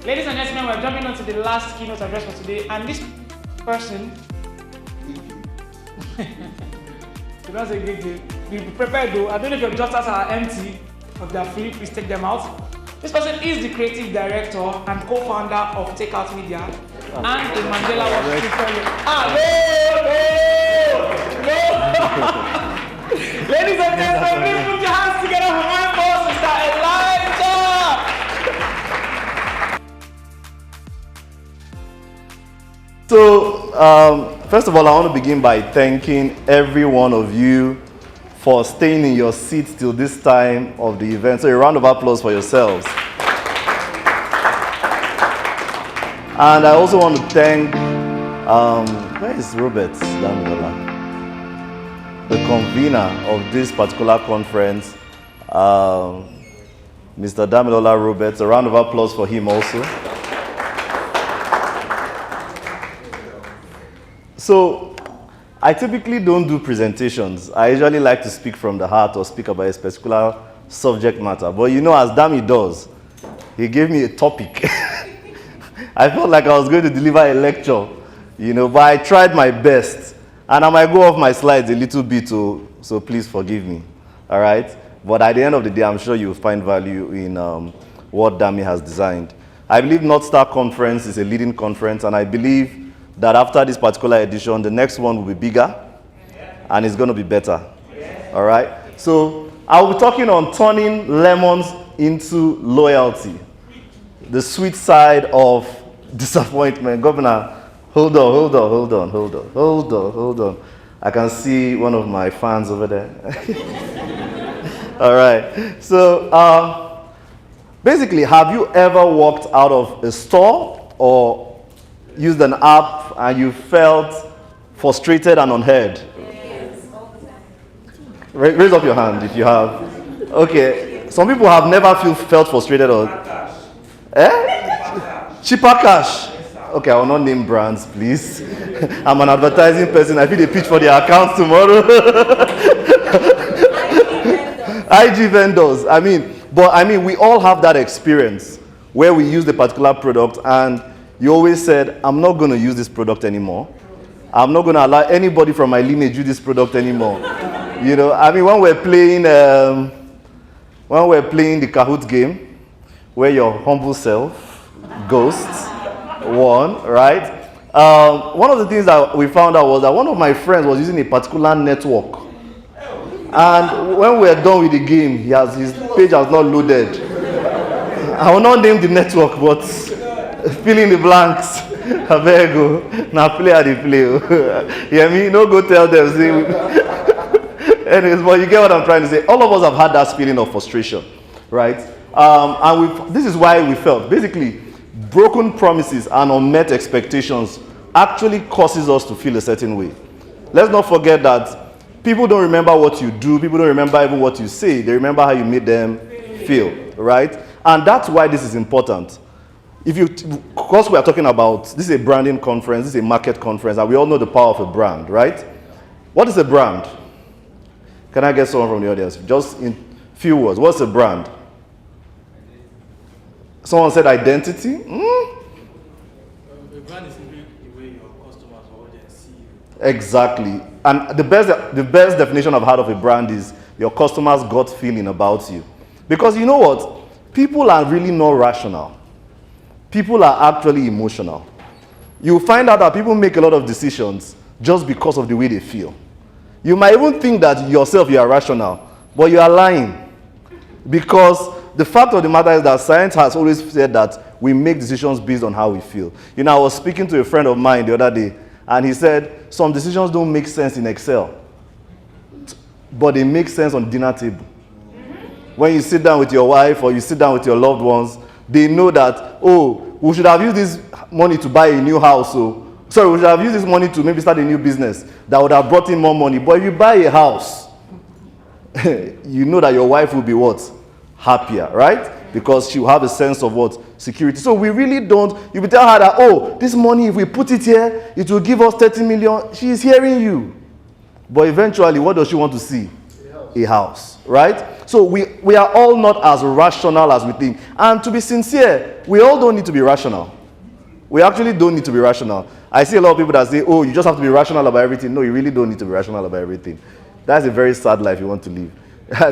Ladies and gentlemen, we're jumping on to the last keynote address for today, and this person, you don't say good, be prepared though. I don't know if your josters are empty or they are free, please take them out. This person is the creative director and co-founder of Takeout Media and the Mandela Watch. No! Ladies and gentlemen, please put your hands together for my boss, Mr. Elijah! So, first of all, I want to begin by thanking every one of you for staying in your seats till this time of the event. So a round of applause for yourselves. And I also want to thank, where is Robert Damilola? The convener of this particular conference, Mr. Damilola Roberts. A round of applause for him also. So, I typically don't do presentations. I usually like to speak from the heart or speak about a particular subject matter. But you know, as Dami does, he gave me a topic. I felt like I was going to deliver a lecture, you know, but I tried my best. And I might go off my slides a little bit, so please forgive me, all right? But at the end of the day, I'm sure you'll find value in what Dami has designed. I believe NorthStar Conference is a leading conference, and I believe that after this particular edition, the next one will be bigger, and it's going to be better, all right? So I'll be talking on turning lemons into loyalty, the sweet side of disappointment. Governor, hold on. I can see one of my fans over there. All right. So basically, have you ever walked out of a store or used an app and you felt frustrated and unheard? Yes. Raise up your hand if you have. Okay. Some people have never felt frustrated or... Cheaper cash. Okay, I will not name brands, please. I'm an advertising person. I feel they pitch for their accounts tomorrow. IG vendors. We all have that experience where we use the particular product and you always said, I'm not going to use this product anymore. I'm not going to allow anybody from my lineage use this product anymore. You know, when we're playing the Kahoot game, where your humble self, ghosts, won, right? One of the things that we found out was that one of my friends was using a particular network. And when we were done with the game, his page has not loaded. I will not name the network, but fill in the blanks. There you go. Now play at the play. You hear me? No, go tell them. Anyways, but you get what I'm trying to say. All of us have had that feeling of frustration, right? And this is why we felt, basically, broken promises and unmet expectations actually causes us to feel a certain way. Let's not forget that people don't remember what you do. People don't remember even what you say. They remember how you made them feel, right? And that's why this is important. Because we are talking about, this is a branding conference, this is a market conference, and we all know the power of a brand, right? What is a brand? Can I get someone from the audience? Just in few words, what's a brand? Someone said identity? A brand is simply the way your customers or audience see you. Exactly. And the best definition I've had of a brand is your customers' gut feeling about you. Because you know what? People are really not rational. People are actually emotional. You'll find out that people make a lot of decisions just because of the way they feel. You might even think that yourself you are rational, but you are lying. Because the fact of the matter is that science has always said that we make decisions based on how we feel. You know, I was speaking to a friend of mine the other day, and he said, some decisions don't make sense in Excel, but they make sense on the dinner table. When you sit down with your wife or you sit down with your loved ones, they know that, oh, we should have used this money to buy a new house. We should have used this money to maybe start a new business that would have brought in more money. But if you buy a house, you know that your wife will be what? Happier, right? Because she will have a sense of what? Security. So we really don't, you will tell her that, oh, this money, if we put it here, it will give us 30 million. She is hearing you. But eventually, what does she want to see? a house, right? So we are all not as rational as we think. And to be sincere, we all don't need to be rational. We actually don't need to be rational. I see a lot of people that say, oh, you just have to be rational about everything. No, you really don't need to be rational about everything. That's a very sad life you want to live.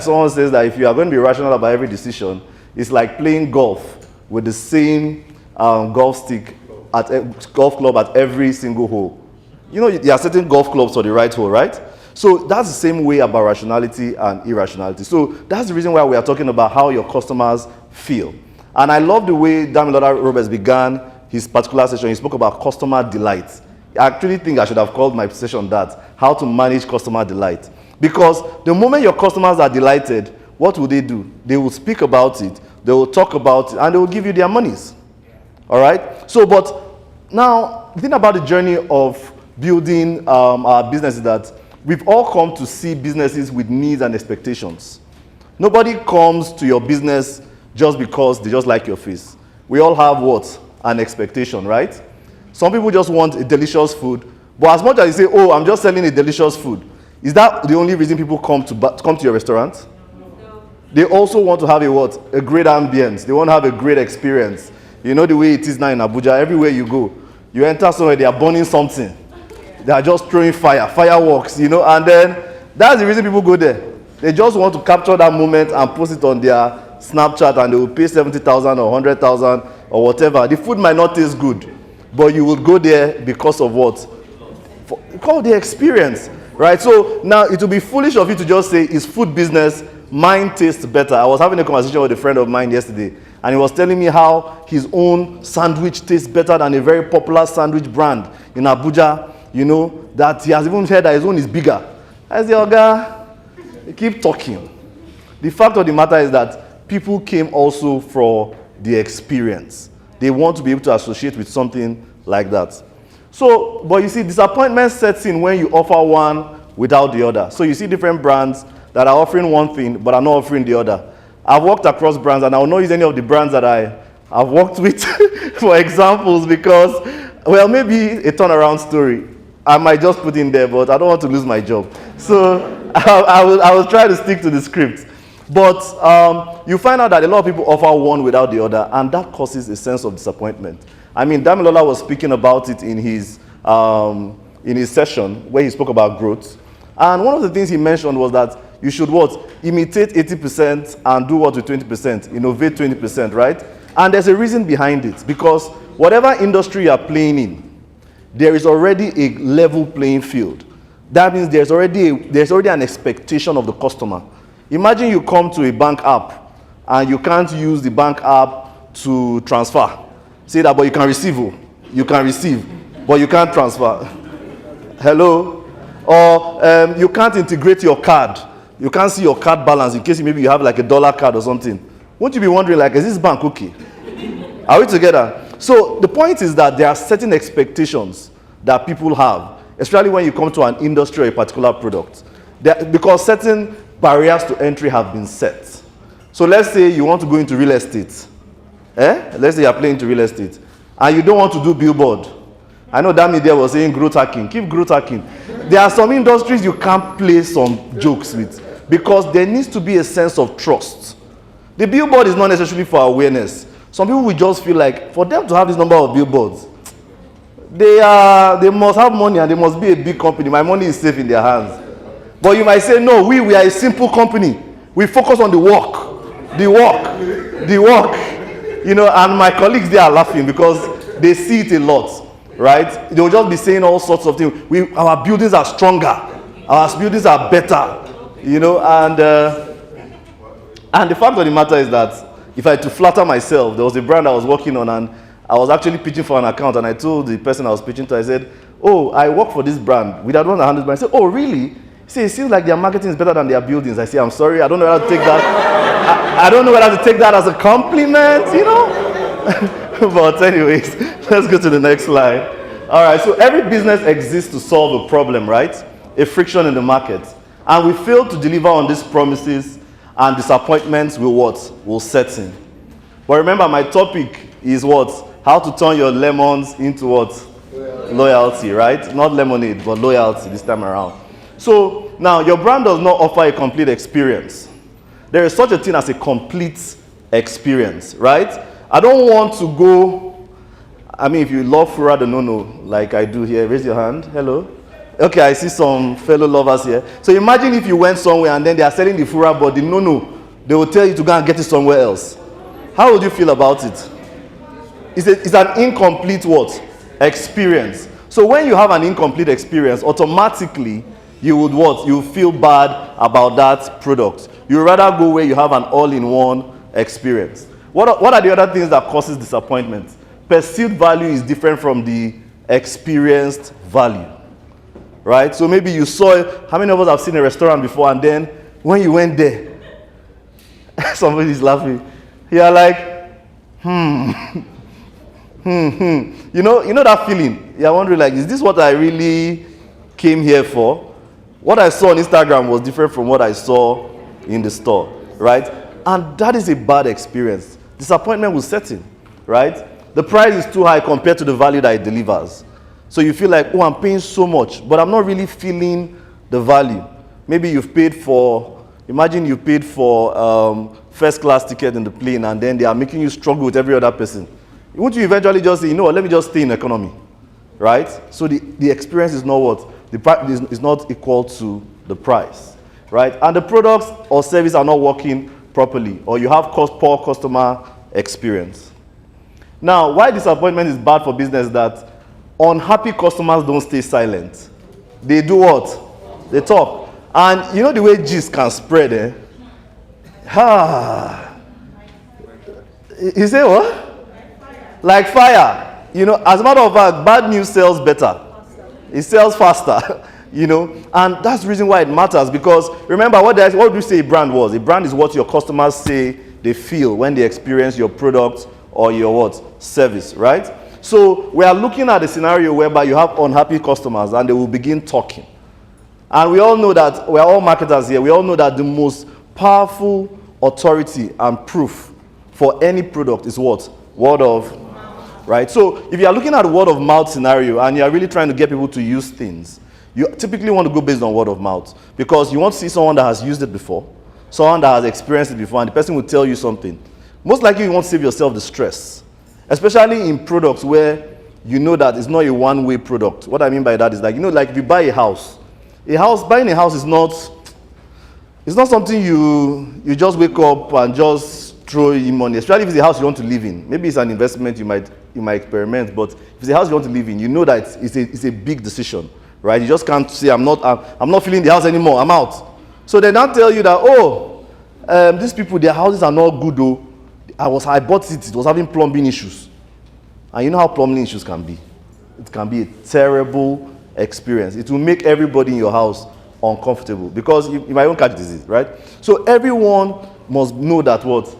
Someone says that if you are going to be rational about every decision, it's like playing golf with the same golf stick at a golf club at every single hole. You know, there are certain golf clubs for the right hole, right? So that's the same way about rationality and irrationality. So that's the reason why we are talking about how your customers feel. And I love the way Damilola Roberts began his particular session. He spoke about customer delight. I actually think I should have called my session that, how to manage customer delight. Because the moment your customers are delighted, what will they do? They will speak about it, they will talk about it, and they will give you their monies. All right? So, but now, the thing about the journey of building our business is that we've all come to see businesses with needs and expectations. Nobody comes to your business just because they just like your face. We all have what? An expectation, right? Some people just want a delicious food, but as much as you say, oh, I'm just selling a delicious food, is that the only reason people come to your restaurant? No. They also want to have a what? A great ambience. They want to have a great experience. You know the way it is now in Abuja, everywhere you go, you enter somewhere, they are burning something. They are just throwing fireworks, you know, and then that's the reason people go there. They just want to capture that moment and post it on their Snapchat, and they will pay 70,000 or 100,000 or whatever. The food might not taste good, but you will go there because of what? Call the experience, right? So now it will be foolish of you to just say, it's food business, mine tastes better. I was having a conversation with a friend of mine yesterday, and he was telling me how his own sandwich tastes better than a very popular sandwich brand in Abuja, you know, that he has even heard that his own is bigger. I say, Oga, keep talking. The fact of the matter is that people came also for the experience. They want to be able to associate with something like that. So, but you see, disappointment sets in when you offer one without the other. So you see different brands that are offering one thing but are not offering the other. I've worked across brands, and I will not use any of the brands that I've worked with for examples because, well, maybe a turnaround story I might just put in there, but I don't want to lose my job. So I will try to stick to the script. But you find out that a lot of people offer one without the other, and that causes a sense of disappointment. I mean, Damilola was speaking about it in his session where he spoke about growth. And one of the things he mentioned was that you should what? Imitate 80% and do what with 20%? Innovate 20%, right? And there's a reason behind it, because whatever industry you are playing in, there is already a level playing field. That means there's already an expectation of the customer. Imagine you come to a bank app and you can't use the bank app to transfer. Say that, but you can receive. You can receive, but you can't transfer. Hello? Or you can't integrate your card. You can't see your card balance in case maybe you have like $1 card or something. Won't you be wondering, like, is this bank okay? Are we together? So the point is that there are certain expectations that people have, especially when you come to an industry or a particular product, because certain barriers to entry have been set. So let's say you want to go into real estate. Let's say you're playing into real estate, and you don't want to do billboard. I know Dami there was saying growth hacking. Keep growth hacking. There are some industries you can't play some jokes with, because there needs to be a sense of trust. The billboard is not necessarily for awareness. Some people will just feel like for them to have this number of billboards, they must have money and they must be a big company. My money is safe in their hands. But you might say, no, we are a simple company. We focus on the work. You know, and my colleagues, they are laughing because they see it a lot, right? They'll just be saying all sorts of things. Our buildings are stronger. Our buildings are better, you know, and the fact of the matter is that if I had to flatter myself, there was a brand I was working on, and I was actually pitching for an account, and I told the person I was pitching to, I said, oh, I work for this brand. We don't want to handle it. I said, oh, really? He said, it seems like their marketing is better than their buildings. I said, I'm sorry, I don't know how to take that. I don't know whether to take that as a compliment, you know? But anyways, let's go to the next slide. All right, so every business exists to solve a problem, right? A friction in the market. And we fail to deliver on these promises, and disappointments will set in. But remember, my topic is what? How to turn your lemons into what? Loyalty, right? Not lemonade, but loyalty this time around. So So now your brand does not offer a complete experience. There is such a thing as a complete experience, right? I don't want to go, I mean, if you love Fura the no-no, like I do here, raise your hand. Hello. Okay, I see some fellow lovers here. So imagine if you went somewhere and then they are selling the Fura, but the no-no, they will tell you to go and get it somewhere else. How would you feel about it? It's an incomplete what? Experience. So when you have an incomplete experience, automatically you would what? You feel bad about that product. You would rather go where you have an all-in-one experience. What are the other things that causes disappointment? Perceived value is different from the experienced value. Right? So maybe you saw, how many of us have seen a restaurant before, and then when you went there, somebody's laughing. You're like, You know that feeling? You're wondering, like, is this what I really came here for? What I saw on Instagram was different from what I saw in the store, right? And that is a bad experience. Disappointment will set in, right? The price is too high compared to the value that it delivers. So you feel like, oh, I'm paying so much, but I'm not really feeling the value. Maybe you've paid for, imagine you paid for first class ticket in the plane, and then they are making you struggle with every other person. Won't you eventually just say, you know what, let me just stay in economy, right? So the experience is not what? The price is not equal to the price, right? And the products or service are not working properly, or you have poor customer experience. Now, why disappointment is bad for business? That unhappy customers don't stay silent. They do what? They talk. And you know the way gist can spread, eh? You say what? Like fire. You know, as a matter of fact, bad news sells better. It sells faster. You know, and that's the reason why it matters, because remember what do you say a brand was? A brand is what your customers say they feel when they experience your product or your what? Service, right? So we are looking at a scenario whereby you have unhappy customers and they will begin talking. And we all know that, we are all marketers here, we all know that the most powerful authority and proof for any product is what? Word of mouth, right? So if you are looking at a word of mouth scenario and you are really trying to get people to use things, you typically want to go based on word of mouth, because you want to see someone that has used it before, someone that has experienced it before, and the person will tell you something. Most likely you want to save yourself the stress, especially in products where you know that it's not a one-way product. What I mean by that is, like, you know, like if you buy a house, buying a house is not something you just wake up and just throw in money, especially if it's a house you want to live in. Maybe it's an investment you might experiment, but if it's a house you want to live in, you know that it's a big decision, right? You just can't say, I'm not feeling the house anymore, I'm out. So they now tell you that, these people, their houses are not good though. I bought it was having plumbing issues. And you know how plumbing issues can be. It can be a terrible experience. It will make everybody in your house uncomfortable, because you might even catch disease, right? So everyone must know that what?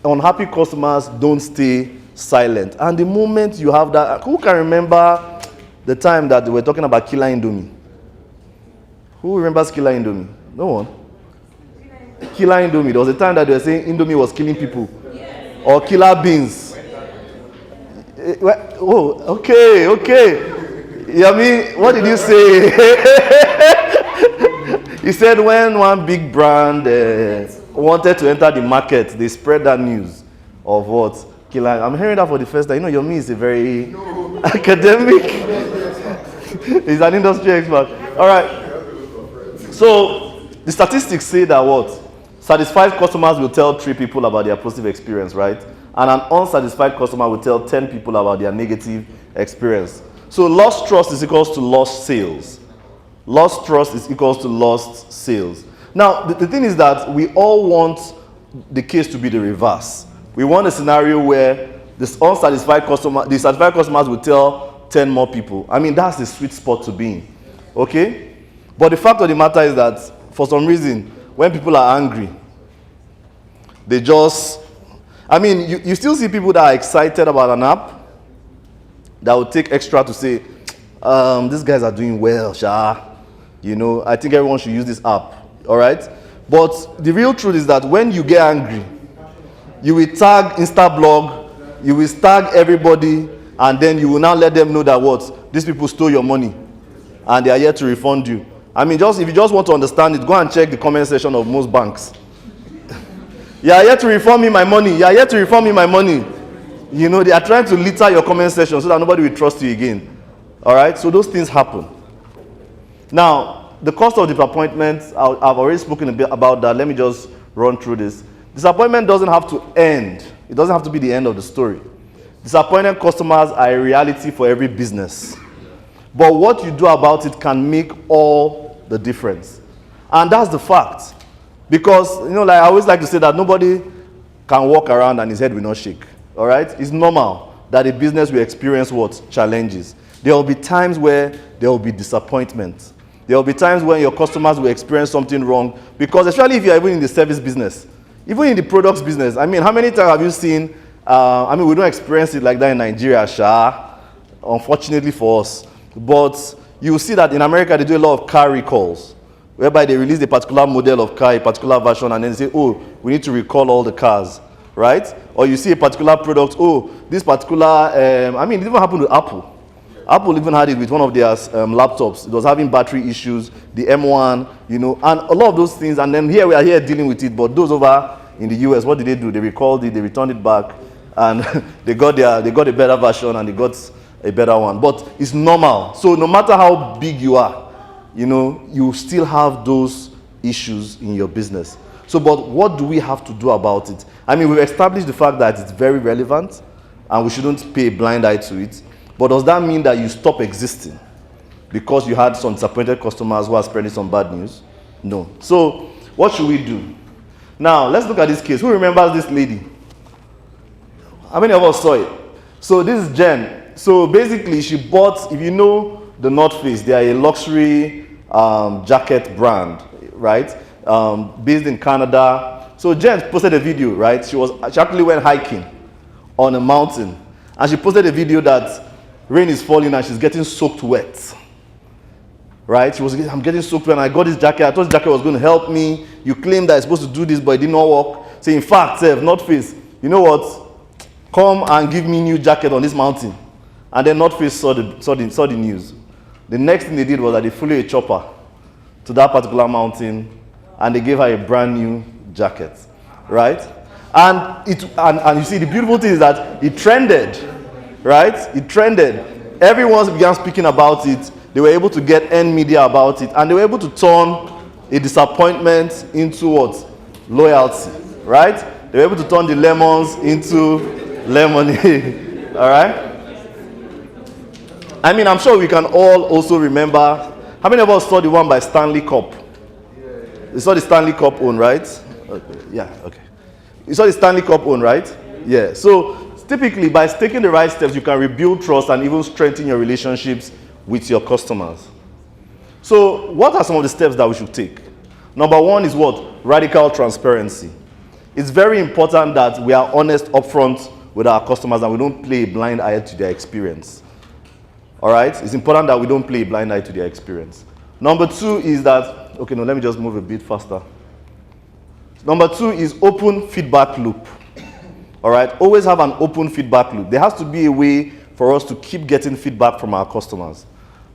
Unhappy customers don't stay silent. And the moment you have that, who can remember the time that they were talking about killer Indomie? Who remembers killer Indomie? No one? Killer Indomie. There was a time that they were saying Indomie was killing people. Or killer beans. Oh, okay. Yami, what did you say? He said when one big brand wanted to enter the market, they spread that news of what? Killer. I'm hearing that for the first time. You know, Yomi is a very academic. He's an industry expert. All right. So the statistics say that what? Satisfied customers will tell 3 people about their positive experience, right? And an unsatisfied customer will tell 10 people about their negative experience. So lost trust is equals to lost sales. Lost trust is equals to lost sales. Now, the thing is that we all want the case to be the reverse. We want a scenario where the satisfied customers will tell 10 more people. I mean, that's the sweet spot to be in. Okay? But the fact of the matter is that for some reason, when people are angry, they just, I mean, you still see people that are excited about an app that will take extra to say, these guys are doing well, Sha. You know, I think everyone should use this app. All right? But the real truth is that when you get angry, you will tag Instablog, you will tag everybody, and then you will now let them know that what? These people stole your money, and they are here to refund you. I mean, if you just want to understand it, go and check the comment section of most banks. You are here to refund me my money. You are here to refund me my money. You know, they are trying to litter your comment section so that nobody will trust you again. All right? So those things happen. Now, the cost of disappointment, I've already spoken a bit about that. Let me just run through this. Disappointment doesn't have to end. It doesn't have to be the end of the story. Disappointed customers are a reality for every business. But what you do about it can make all the difference. And that's the fact. Because, you know, like I always like to say that nobody can walk around and his head will not shake. All right? It's normal that a business will experience what? Challenges. There will be times where there will be disappointment. There will be times when your customers will experience something wrong. Because especially if you're even in the service business, even in the products business, I mean, how many times have you seen, we don't experience it like that in Nigeria, unfortunately for us. But you see that in America, they do a lot of car recalls, whereby they release a particular model of car, a particular version, and then they say, oh, we need to recall all the cars, right? Or you see a particular product, oh, this particular, it even happened with Apple. Apple even had it with one of their laptops. It was having battery issues, the M1, you know, and a lot of those things. And then here we are here dealing with it. But those over in the US, what did they do? They recalled it, they returned it back, and they got a better version and they got a better one. But it's normal. So no matter how big you are, you know, you still have those issues in your business. So, but what do we have to do about it? I mean, we've established the fact that it's very relevant and we shouldn't pay a blind eye to it. But does that mean that you stop existing because you had some disappointed customers who are spreading some bad news? No. So what should we do? Now, let's look at this case. Who remembers this lady? How many of us saw it? So this is Jen. So basically, she bought, if you know the North Face, they are a luxury jacket brand, right? Based in Canada. So Jen posted a video, right? She actually went hiking on a mountain. And she posted a video that rain is falling and she's getting soaked wet. Right? I'm getting soaked wet and I got this jacket. I thought this jacket was going to help me. You claimed that it's supposed to do this, but it did not work. So in fact, North Face, you know what? Come and give me a new jacket on this mountain. And then North Face saw the news. The next thing they did was that they flew a chopper to that particular mountain and they gave her a brand new jacket. Right? And you see, the beautiful thing is that it trended, right? It trended. Everyone began speaking about it. They were able to get end media about it, and they were able to turn a disappointment into what? Loyalty, right? They were able to turn the lemons into lemonade, all right? I mean, I'm sure we can all also remember. How many of us saw the one by Stanley Cup? You saw the Stanley Cup one, right? Okay. Yeah, okay. You saw the Stanley Cup one, right? Yeah. So typically, by taking the right steps, you can rebuild trust and even strengthen your relationships with your customers. So what are some of the steps that we should take? Number one is what? Radical transparency. It's very important that we are honest upfront with our customers and we don't play a blind eye to their experience. All right? It's important that we don't play a blind eye to their experience. Number two is that, okay, no, let me just move a bit faster. Number two is open feedback loop. All right? Always have an open feedback loop. There has to be a way for us to keep getting feedback from our customers.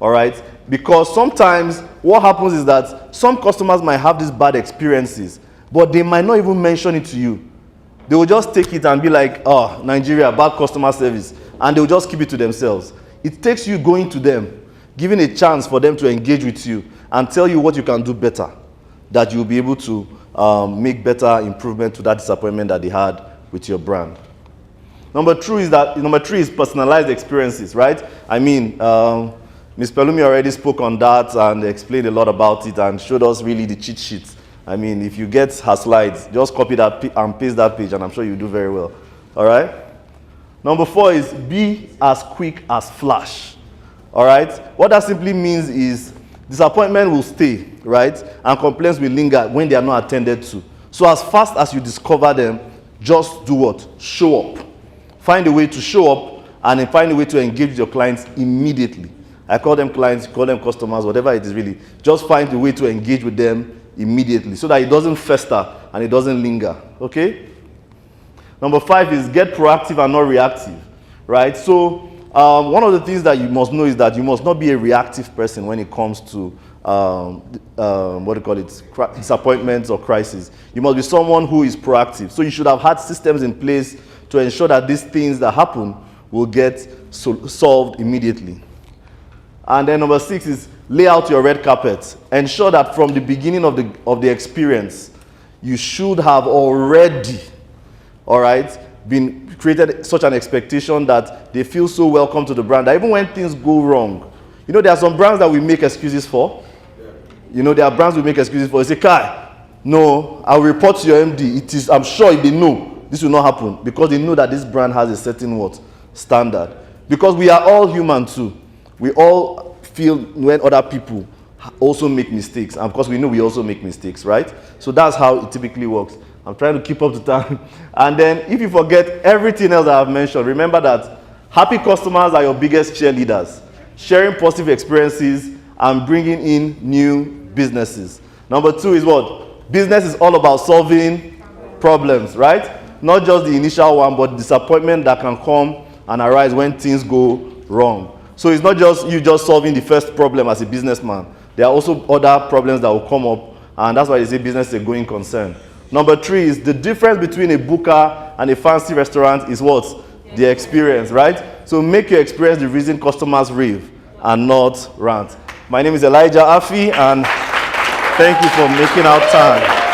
All right? Because sometimes what happens is that some customers might have these bad experiences, but they might not even mention it to you. They will just take it and be like, oh, Nigeria, bad customer service. And they will just keep it to themselves. It takes you going to them, giving a chance for them to engage with you and tell you what you can do better, that you'll be able to make better improvement to that disappointment that they had with your brand. Number three is personalized experiences, right? I mean, Ms. Pelumi already spoke on that and explained a lot about it and showed us really the cheat sheets. I mean, if you get her slides, just copy that and paste that page and I'm sure you'll do very well. All right? Number four is be as quick as flash. All right? What that simply means is disappointment will stay, right? And complaints will linger when they are not attended to. So as fast as you discover them, just do what? Show up. Find a way to show up and then find a way to engage with your clients immediately. I call them clients, call them customers, whatever it is really. Just find a way to engage with them immediately so that it doesn't fester and it doesn't linger, okay? Number five is get proactive and not reactive, right? So one of the things that you must know is that you must not be a reactive person when it comes to what do you call it, disappointments or crises. You must be someone who is proactive. So you should have had systems in place to ensure that these things that happen will get solved immediately. And then number 6 is lay out your red carpet. Ensure that from the beginning of the experience, you should have already, all right, been created such an expectation that they feel so welcome to the brand that even when things go wrong, you know, there are some brands that we make excuses for. You know, there are brands we make excuses for. You say, Kai, no, I'll report to your MD. It is, I'm sure they know this will not happen because they know that this brand has a certain what? Standard. Because we are all human too. We all feel when other people also make mistakes. And of course, we know we also make mistakes, right? So that's how it typically works. I'm trying to keep up to time. And then if you forget everything else I've mentioned, remember that happy customers are your biggest cheerleaders. Sharing positive experiences and bringing in new businesses. Number 2 is what? Business is all about solving problems, right? Not just the initial one, but disappointment that can come and arise when things go wrong. So it's not just you just solving the first problem as a businessman. There are also other problems that will come up, and that's why they say business is a going concern. Number 3 is the difference between a booker and a fancy restaurant is what? The experience, right? So make your experience the reason customers rave and not rant. My name is Elijah Affi, and thank you for making out time.